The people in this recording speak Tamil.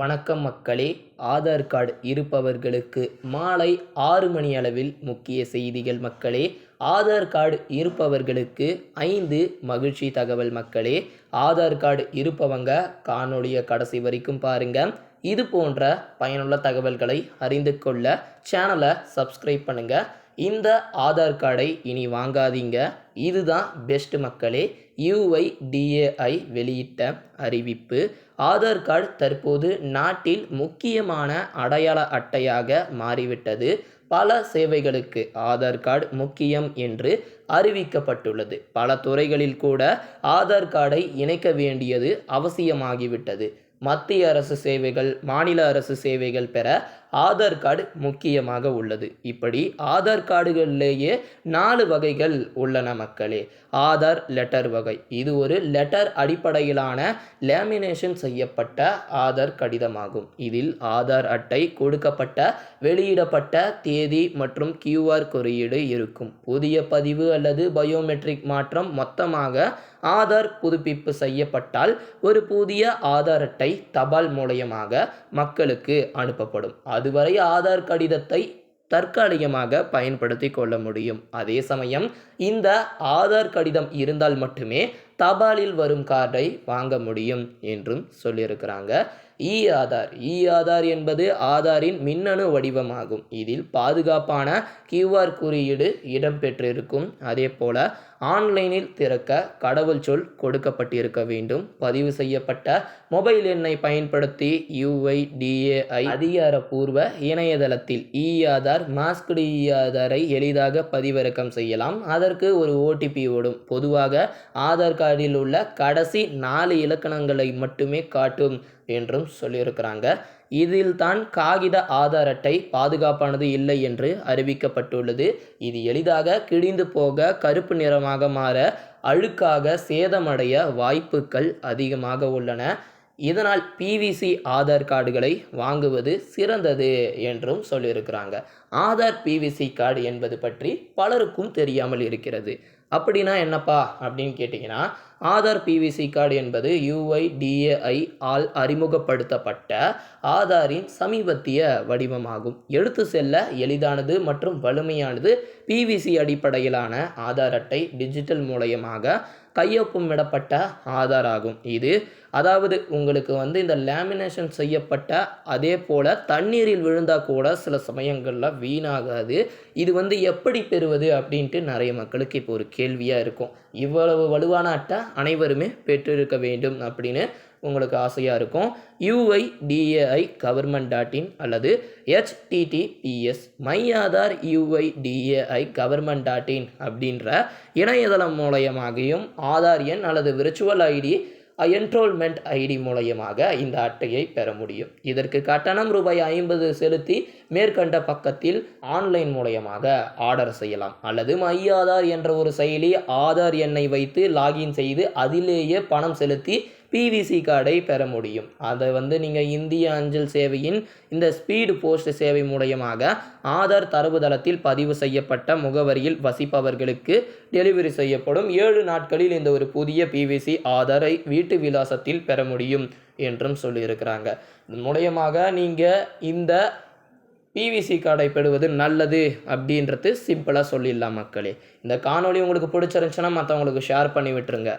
வணக்கம் மக்களே. ஆதார் கார்டு இருப்பவர்களுக்கு மாலை 6 மணி அளவில் முக்கிய செய்திகள் மக்களே. ஆதார் கார்டு இருப்பவர்களுக்கு 5 மகிழ்ச்சி தகவல் மக்களே. ஆதார் கார்டு இருப்பவங்க காணொளியை கடைசி வரைக்கும் பாருங்க. இது போன்ற பயனுள்ள தகவல்களை அறிந்து கொள்ள சேனலை சப்ஸ்கிரைப் பண்ணுங்க. இந்த ஆதார் கார்டை இனி வாங்காதீங்க, இதுதான் பெஸ்ட் மக்களே. UIDAI வெளியிட்ட அறிவிப்பு. ஆதார் கார்டு தற்போது நாட்டில் முக்கியமான அடையாள அட்டையாக மாறிவிட்டது. பல சேவைகளுக்கு ஆதார் கார்டு முக்கியம் என்று அறிவிக்கப்பட்டுள்ளது. பல துறைகளில் கூட ஆதார் கார்டை இணைக்க வேண்டியது அவசியமாகிவிட்டது. மத்திய அரசு சேவைகள், மாநில அரசு சேவைகள் பெற ஆதார் கார்டு முக்கியமாக உள்ளது. இப்படி ஆதார் கார்டுகளிலேயே 4 வகைகள் உள்ளன மக்களே. ஆதார் லெட்டர் வகை. இது ஒரு லெட்டர் அடிப்படையிலான லேமினேஷன் செய்யப்பட்ட ஆதார் கடிதமாகும். இதில் ஆதார் அட்டை, கொடுக்கப்பட்ட வெளியிடப்பட்ட தேதி மற்றும் QR குறியீடு இருக்கும். புதிய பதிவு அல்லது பயோமெட்ரிக் மாற்றம், மொத்தமாக ஆதார் புதுப்பிப்பு செய்யப்பட்டால் ஒரு புதிய ஆதார் அட்டை தபால் மூலமாக மக்களுக்கு அனுப்பப்படும். அதுவரை ஆதார் கடிதத்தை தற்காலிகமாக பயன்படுத்தி கொள்ள முடியும். அதே சமயம் இந்த ஆதார் கடிதம் இருந்தால் மட்டுமே தபாலில் வரும் கார்டை வாங்க முடியும் என்றும் சொல்லியிருக்கிறாங்க. ஆதார் என்பது ஆதாரின் மின்னணு வடிவமாகும். இதில் பாதுகாப்பான QR குறியீடு இடம்பெற்றிருக்கும். அதே போல ஆன்லைனில் திறக்க கடவுள் சொல் கொடுக்கப்பட்டிருக்க வேண்டும். பதிவு செய்யப்பட்ட மொபைல் எண்ணை பயன்படுத்தி UIDAI அதிகாரப்பூர்வ இணையதளத்தில் ஆதார் மாஸ்க்டு ஆதாரை எளிதாக பதிவிறக்கம் செய்யலாம். அதற்கு ஒரு OTP ஓடும். பொதுவாக ஆதார் கார்டில் உள்ள கடைசி 4 இலக்கணங்களை மட்டுமே காட்டும் என்றும் சொல்லியிருக்கிறாங்க. இதில் தான் காகித ஆதார் அட்டை பாதுகாப்பானது இல்லை என்று அறிவிக்கப்பட்டுள்ளது. இது எளிதாக கிழிந்து போக, கருப்பு நிறமாக மாற, அழுக்காக சேதமடைய வாய்ப்புகள் அதிகமாக உள்ளன. இதனால் PVC ஆதார் கார்டுகளை வாங்குவது சிறந்தது என்றும் சொல்லியிருக்கிறாங்க. ஆதார் PVC கார்டு என்பது பற்றி பலருக்கும் தெரியாமல் இருக்கிறது. அப்படின்னா என்னப்பா அப்படின்னு கேட்டிங்கன்னா, ஆதார் PVC கார்டு என்பது UIDAI ஆல் அறிமுகப்படுத்தப்பட்ட ஆதாரின் சமீபத்திய வடிவமாகும். எடுத்து செல்ல எளிதானது மற்றும் வலிமையானது. PVC அடிப்படையிலான ஆதார் அட்டை டிஜிட்டல் மூலமாக கையொப்பமிடப்பட்ட ஆதார் ஆகும். இது அதாவது உங்களுக்கு இந்த லேமினேஷன் செய்யப்பட்ட, அதே போல் தண்ணீரில் விழுந்தால் கூட சில சமயங்களில் வீணாகாது. இது எப்படி பெறுவது அப்படின்ட்டு நிறைய மக்களுக்கு இப்போ ஒரு கேள்வியாக இருக்கும். இவ்வளவு வலுவான அட்டை அனைவருமே பெற்றிருக்க வேண்டும் அப்படின்னு உங்களுக்கு ஆசையாக இருக்கும். UIDAI government.in அல்லது HTTPS myAadhar UIDAI government.in அப்படின்ற இணையதளம் மூலமாகவும் ஆதார் எண் அல்லது விர்ச்சுவல் ID என்ரோல்மெண்ட் ID மூலமாக இந்த அட்டையை பெற முடியும். இதற்கு கட்டணம் ₹50 செலுத்தி மேற்கண்ட பக்கத்தில் ஆன்லைன் மூலமாக ஆர்டர் செய்யலாம். அல்லது myAadhar என்ற ஒரு செயலி, ஆதார் எண்ணை வைத்து லாகின் செய்து அதிலேயே பணம் செலுத்தி PVC கார்டை பெற முடியும். அதை நீங்கள் இந்திய அஞ்சல் சேவையின் இந்த ஸ்பீடு போஸ்ட் சேவை மூலமாக ஆதார் தரவுதளத்தில் பதிவு செய்யப்பட்ட முகவரியில் வசிப்பவர்களுக்கு டெலிவரி செய்யப்படும். 7 நாட்களில் இந்த ஒரு புதிய PVC ஆதாரை வீட்டு விலாசத்தில் பெற முடியும் என்றும் சொல்லியிருக்கிறாங்க. மூலமாக நீங்கள் இந்த PVC கார்டை பெறுவது நல்லது அப்படின்றது சிம்பிளாக சொல்லிடலாம் மக்களே. இந்த காணொளி உங்களுக்கு பிடிச்சிருந்துச்சுன்னா மற்றவங்களுக்கு ஷேர் பண்ணி விட்டுருங்க.